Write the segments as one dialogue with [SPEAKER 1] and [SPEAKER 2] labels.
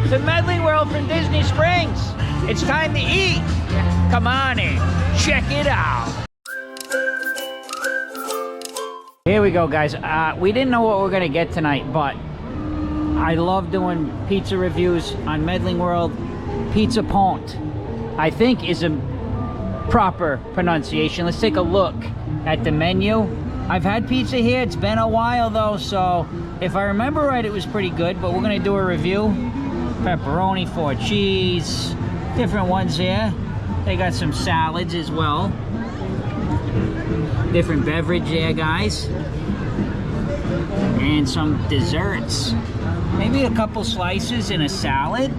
[SPEAKER 1] to Medling World from Disney Springs. It's time to eat. Come on in, check it out. Here we go, guys. We didn't know what we're gonna get tonight, but I love doing pizza reviews on Medling World. Pizza Ponte, I think, is a proper pronunciation. Let's take a look at the menu. I've had pizza here. It's been a while though, so if I remember right, it was pretty good, but we're gonna do a review. Pepperoni, 4 cheese, different ones here. They got some salads as well. Different beverage there, guys. And some desserts. Maybe a couple slices and a salad.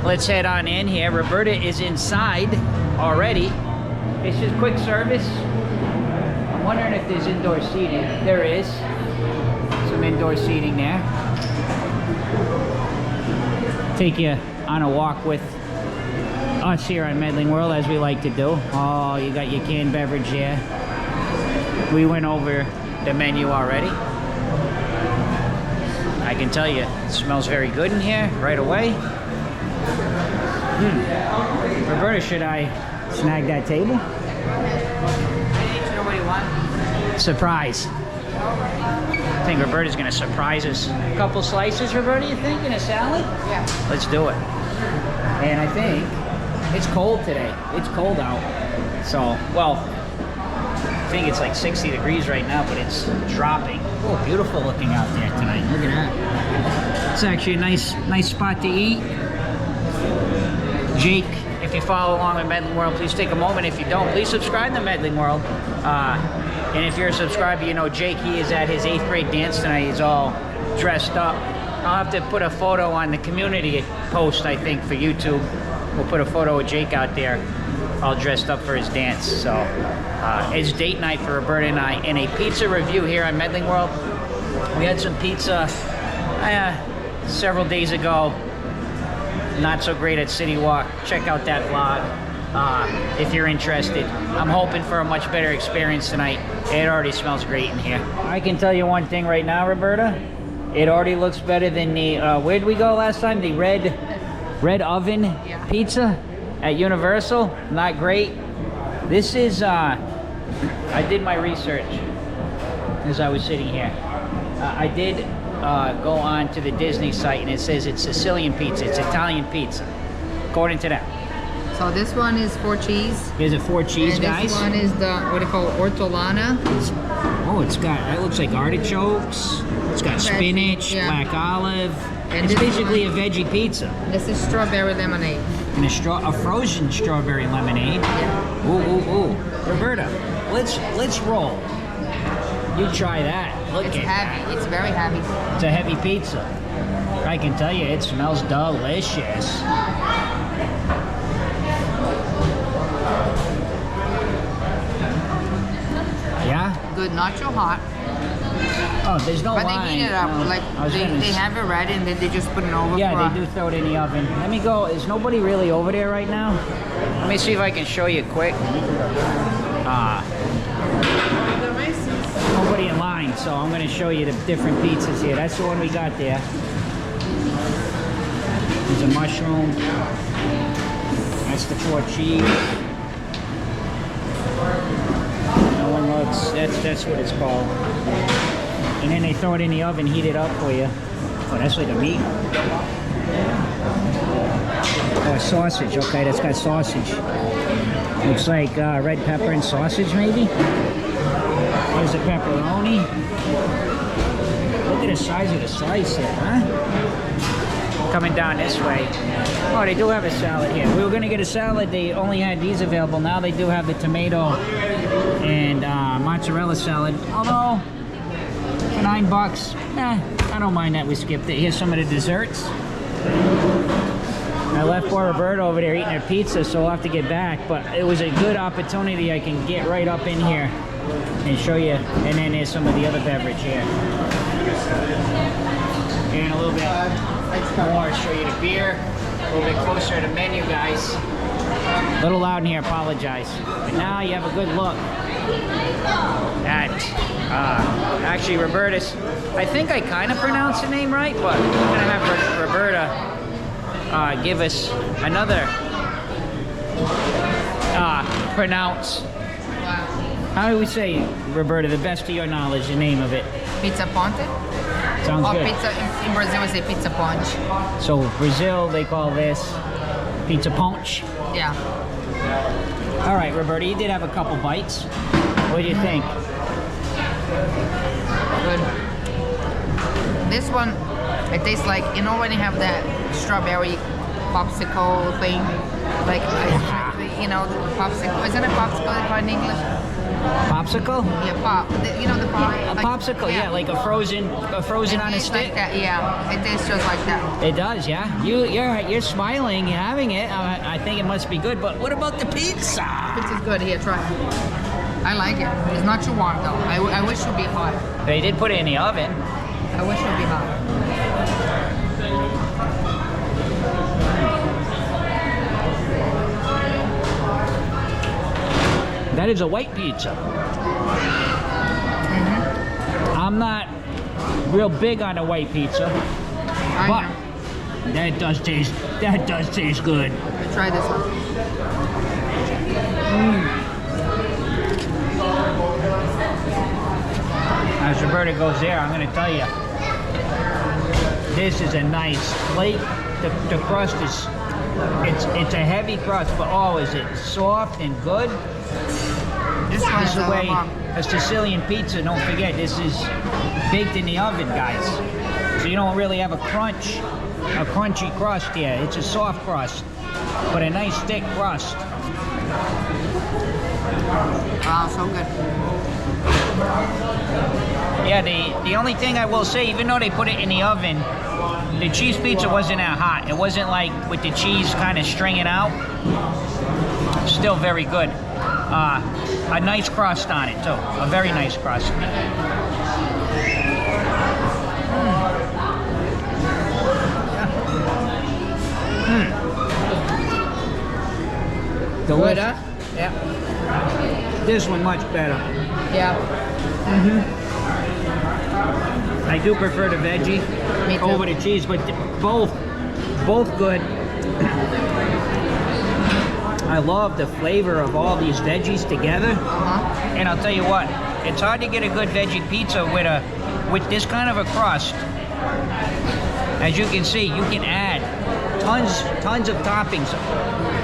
[SPEAKER 1] Let's head on in here. Roberta is inside already. It's just quick service. I'm wondering if there's indoor seating. There is. Some indoor seating there. Take you on a walk with us here on Medling World, as we like to do. Oh, you got your canned beverage here. We went over the menu already. I can tell you, it smells very good in here right away. Roberta, should I snag that table? Surprise. I think Roberta's gonna surprise us. A couple slices, Roberta, you think, in a salad?
[SPEAKER 2] Yeah.
[SPEAKER 1] Let's do it. And I think it's cold today. It's cold out. So, well, I think it's like 60 degrees right now, but it's dropping. Oh, beautiful looking out there tonight. Look at that. It's actually a nice spot to eat. Jake, if you follow along with Medling World, please take a moment. If you don't, please subscribe to Medling World. And if you're a subscriber, you know Jake, he is at his 8th grade dance tonight. He's all dressed up. I'll have to put a photo on the community post, I think, for YouTube. We'll put a photo of Jake out there, all dressed up for his dance. So it's date night for Roberta and I, and a pizza review here on Medling World. We had some pizza several days ago. Not so great at City Walk. Check out that vlog if you're interested. I'm hoping for a much better experience tonight. It already smells great in here. I can tell you one thing right now, Roberta. It already looks better than the, where'd we go last time? The red oven pizza at Universal. Not great. This is, I did my research as I was sitting here. I did go on to the Disney site, and it says it's Sicilian pizza. It's Italian pizza, according to them.
[SPEAKER 2] So this one is 4 cheese.
[SPEAKER 1] Here's a 4 cheese,
[SPEAKER 2] and
[SPEAKER 1] guys.
[SPEAKER 2] This one is the, what do you call it, ortolana.
[SPEAKER 1] It's got, that looks like artichokes. It's got spinach, black olive. And it's basically a veggie pizza.
[SPEAKER 2] This is strawberry lemonade.
[SPEAKER 1] And a frozen strawberry lemonade.
[SPEAKER 2] Yeah.
[SPEAKER 1] Ooh. Roberta, let's roll. You try that. Look
[SPEAKER 2] it's
[SPEAKER 1] at
[SPEAKER 2] heavy.
[SPEAKER 1] that.
[SPEAKER 2] It's very heavy.
[SPEAKER 1] It's a heavy pizza. I can tell you, it smells delicious. Yeah?
[SPEAKER 2] Good, not too hot.
[SPEAKER 1] Oh, there's no
[SPEAKER 2] but
[SPEAKER 1] line.
[SPEAKER 2] But they heat it up.
[SPEAKER 1] No.
[SPEAKER 2] Like they have it ready and then they just put it over.
[SPEAKER 1] Yeah, they do throw it in the oven. Let me go. Is nobody really over there right now? Let me see if I can show you quick. Nobody in line, so I'm going to show you the different pizzas here. That's the one we got there. There's a mushroom. That's the 4 cheese. That one looks, that's what it's called. And then they throw it in the oven, heat it up for you. Oh, that's like a meat. Oh, sausage. Okay, that's got sausage. Looks like red pepper and sausage, maybe. There's the pepperoni. Look at the size of the slice here, huh? Coming down this way. Oh, they do have a salad here. We were going to get a salad. They only had these available. Now they do have the tomato and mozzarella salad. Although, for $9, I don't mind that we skipped it. Here's some of the desserts. I left poor Roberta over there eating her pizza, so we'll have to get back. But it was a good opportunity. I can get right up in here and show you. And then there's some of the other beverage here. And a little bit more, show you the beer. A little bit closer to the menu, guys. A little loud in here, apologize. But now you have a good look at, actually Roberta's, I think I kind of pronounced the name right, but I'm gonna have Roberta give us another pronounce. How do we say, Roberta, the best of your knowledge, the name of it?
[SPEAKER 2] Pizza Ponte?
[SPEAKER 1] Sounds
[SPEAKER 2] Or
[SPEAKER 1] good.
[SPEAKER 2] pizza, in Brazil we say pizza ponte.
[SPEAKER 1] So Brazil, they call this pizza ponte.
[SPEAKER 2] Yeah.
[SPEAKER 1] All right, Roberta, you did have a couple bites. What do you think?
[SPEAKER 2] Good. This one, it tastes like, you know when you have that strawberry popsicle thing? Like, you know, the popsicle. Isn't it popsicle in English?
[SPEAKER 1] Popsicle?
[SPEAKER 2] Yeah, pop. You know the pop?
[SPEAKER 1] A popsicle, yeah, like a frozen
[SPEAKER 2] It
[SPEAKER 1] on a
[SPEAKER 2] tastes
[SPEAKER 1] stick.
[SPEAKER 2] like that, yeah. It tastes just like that.
[SPEAKER 1] It does, yeah. You're smiling, you're having it. I think it must be good. But what about the pizza?
[SPEAKER 2] Pizza's good. Here, try it. I like it. It's not too warm though. I wish it would be hot.
[SPEAKER 1] They did put it in the oven.
[SPEAKER 2] I wish it would be hot.
[SPEAKER 1] That is a white pizza. I'm not real big on a white pizza, but that does taste good.
[SPEAKER 2] Try this one.
[SPEAKER 1] As Roberta goes there, I'm going to tell you, this is a nice plate. The crust is, it's a heavy crust, but oh, is it soft and good?
[SPEAKER 2] This one
[SPEAKER 1] This
[SPEAKER 2] is
[SPEAKER 1] is the way
[SPEAKER 2] bomb.
[SPEAKER 1] a Sicilian pizza, don't forget, this is baked in the oven, guys. So you don't really have a crunchy crust here. It's a soft crust, but a nice thick crust.
[SPEAKER 2] Wow, so good.
[SPEAKER 1] Yeah, the only thing I will say, even though they put it in the oven, the cheese pizza wasn't that hot. It wasn't like with the cheese kind of stringing out. Still very good. A nice crust on it too. A very nice crust.
[SPEAKER 2] Good, huh?
[SPEAKER 1] Yeah. This one much better.
[SPEAKER 2] Yeah.
[SPEAKER 1] I do prefer the veggie
[SPEAKER 2] Me too.
[SPEAKER 1] over the cheese, but both good. I love the flavor of all these veggies together. And I'll tell you what, it's hard to get a good veggie pizza with this kind of a crust. As you can see, you can add tons of toppings.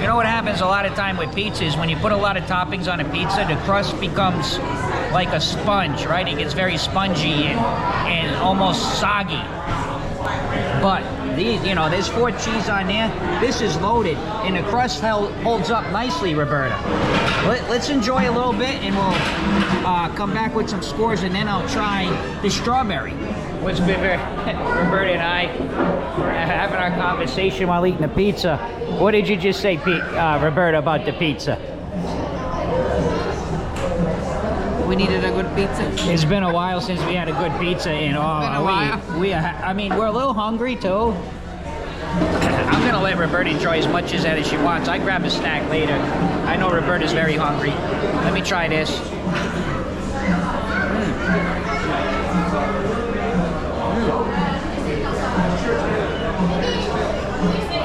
[SPEAKER 1] You know what happens a lot of time with pizzas, when you put a lot of toppings on a pizza, the crust becomes like a sponge, right? It gets very spongy and almost soggy. But these, you know, there's 4 cheese on there. This is loaded, and the crust holds up nicely, Roberta. Let's enjoy a little bit, and we'll come back with some scores, and then I'll try the strawberry. What's been Roberta and I having our conversation while eating the pizza. What did you just say, Roberta, about the pizza?
[SPEAKER 2] We needed a good pizza.
[SPEAKER 1] It's been a while since we had a good pizza, and I mean, we're a little hungry too. I'm gonna let Roberta enjoy as much as that as she wants. I grab a snack later. I know Roberta's very hungry. Let me try this.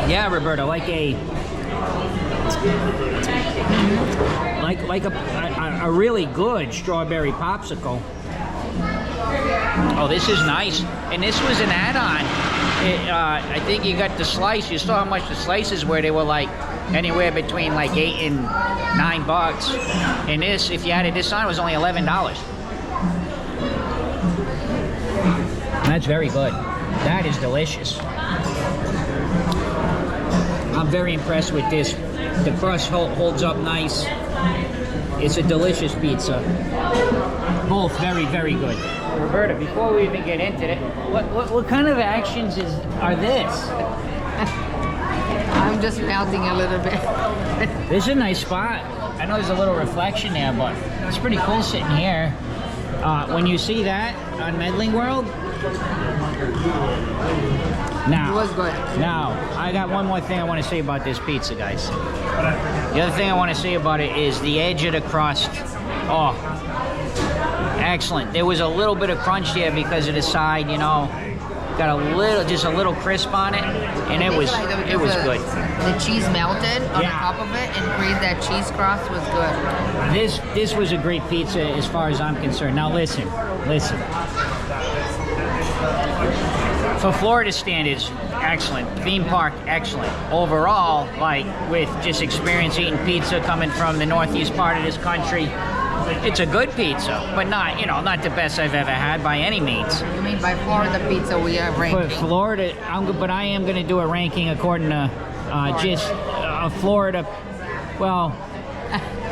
[SPEAKER 1] Yeah, Roberta, like a really good strawberry popsicle. Oh, this is nice. And this was an add-on. I think you got the slice. You saw how much the slices were. They were like anywhere between like $8 and $9. And this, if you added this on, it was only $11. That's very good. That is delicious. I'm very impressed with this. The crust holds up nice. It's a delicious pizza. Both very, very good. Roberta, before we even get into it, what kind of actions are this?
[SPEAKER 2] I'm just melting a little bit.
[SPEAKER 1] This is a nice spot. I know there's a little reflection there, but it's pretty cool sitting here. When you see that on Medling World,
[SPEAKER 2] It was good.
[SPEAKER 1] Now, I got one more thing I want to say about this pizza, guys. The other thing I want to say about it is the edge of the crust. Oh, excellent. There was a little bit of crunch there because of the side, you know. got just a little crisp on it, and it was good.
[SPEAKER 2] The cheese melted on the top of it and created that cheese crust was good.
[SPEAKER 1] This was a great pizza as far as I'm concerned. Now listen. For Florida standards, excellent. Theme park, excellent. Overall, like with just experience eating pizza coming from the northeast part of this country, it's a good pizza, but not the best I've ever had by any means.
[SPEAKER 2] You mean by Florida pizza we are ranking?
[SPEAKER 1] For Florida, but I am going to do a ranking according to Florida. Well,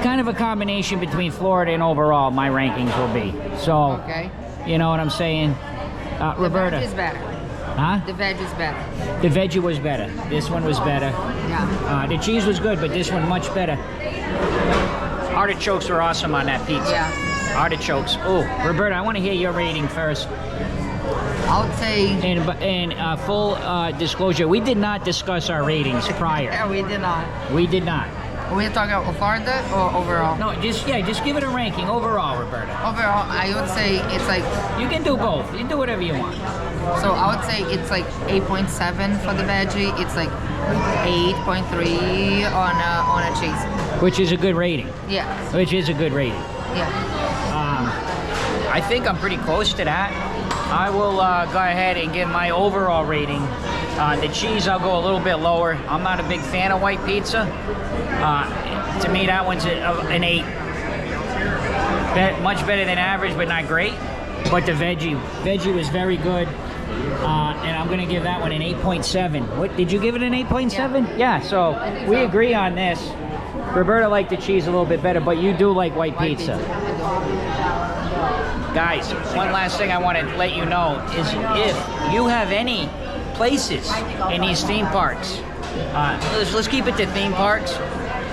[SPEAKER 1] kind of a combination between Florida and overall, my rankings will be. So,
[SPEAKER 2] okay.
[SPEAKER 1] You know what I'm saying? Roberta.
[SPEAKER 2] The veg is better.
[SPEAKER 1] Huh?
[SPEAKER 2] The veg is better.
[SPEAKER 1] The veggie was better. This one was better.
[SPEAKER 2] Yeah.
[SPEAKER 1] The cheese was good, but this one much better. Artichokes were awesome on that pizza.
[SPEAKER 2] Yeah.
[SPEAKER 1] Artichokes. Oh, Roberta, I want to hear your rating first.
[SPEAKER 2] I would say...
[SPEAKER 1] And full disclosure, we did not discuss our ratings prior.
[SPEAKER 2] Yeah, we did not.
[SPEAKER 1] We did not.
[SPEAKER 2] Are we talking about Florida or overall?
[SPEAKER 1] No, just give it a ranking overall, Roberta.
[SPEAKER 2] Overall, I would say it's like...
[SPEAKER 1] You can do both. You can do whatever you want.
[SPEAKER 2] So I would say it's like 8.7 for the veggie. It's like 8.3 on a cheese.
[SPEAKER 1] Which is a good rating.
[SPEAKER 2] Yeah.
[SPEAKER 1] Which is a good rating.
[SPEAKER 2] Yeah.
[SPEAKER 1] I think I'm pretty close to that. I will go ahead and give my overall rating. The cheese, I'll go a little bit lower. I'm not a big fan of white pizza. To me, that one's an 8. Much better than average, but not great. But the veggie was very good. And I'm going to give that one an 8.7. What, did you give it an 8.7? Yeah, so we agree on this. Roberta liked the cheese a little bit better, but you do like white pizza. Guys, one last thing I want to let you know is if you have any places in these theme parks, let's keep it to theme parks.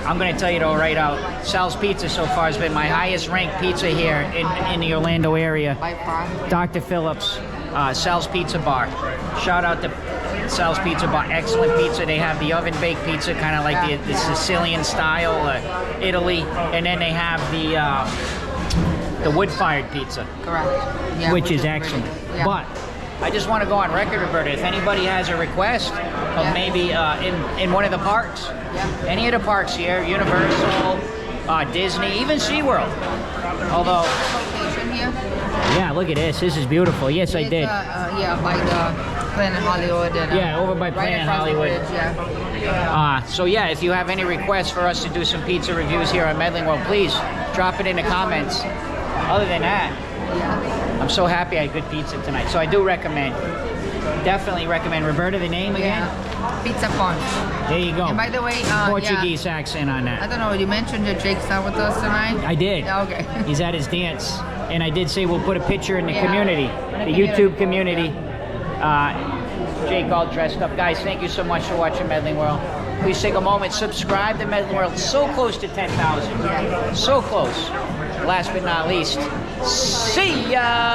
[SPEAKER 1] I'm going to tell you though right out, Sal's Pizza so far has been my highest ranked pizza here in the Orlando area.
[SPEAKER 2] By far.
[SPEAKER 1] Dr. Phillips, Sal's Pizza Bar. Shout out to Sal's Pizza Bar, excellent pizza. They have the oven baked pizza, kind of like the Sicilian style, Italy, and then they have the wood fired pizza.
[SPEAKER 2] Correct. Yeah,
[SPEAKER 1] which is excellent.
[SPEAKER 2] Yeah.
[SPEAKER 1] But I just want to go on record, Roberta, if anybody has a request of maybe in one of the parks, any of the parks here, Universal, Disney, even SeaWorld. Although,
[SPEAKER 2] location here?
[SPEAKER 1] yeah, look at this. This is beautiful. Yes, I did.
[SPEAKER 2] Yeah, by the Planet Hollywood. And,
[SPEAKER 1] over by Planet Hollywood.
[SPEAKER 2] Bridge, yeah.
[SPEAKER 1] So yeah, if you have any requests for us to do some pizza reviews here on Medling World, please drop it in the comments. Other than that, I'm so happy I had good pizza tonight. So I do definitely recommend. Roberta, the name again?
[SPEAKER 2] Yeah. Pizza Ponte.
[SPEAKER 1] There you go.
[SPEAKER 2] And by the way,
[SPEAKER 1] Portuguese accent on that.
[SPEAKER 2] I don't know, you mentioned that Jake's out with us tonight?
[SPEAKER 1] I did.
[SPEAKER 2] Yeah, okay.
[SPEAKER 1] He's at his dance. And I did say we'll put a picture in the community, the YouTube community. Jake all dressed up. Guys, thank you so much for watching Medling World. Please take a moment, subscribe to Medling World. So close to 10,000.
[SPEAKER 2] Yeah.
[SPEAKER 1] So close. Last but not least, see ya!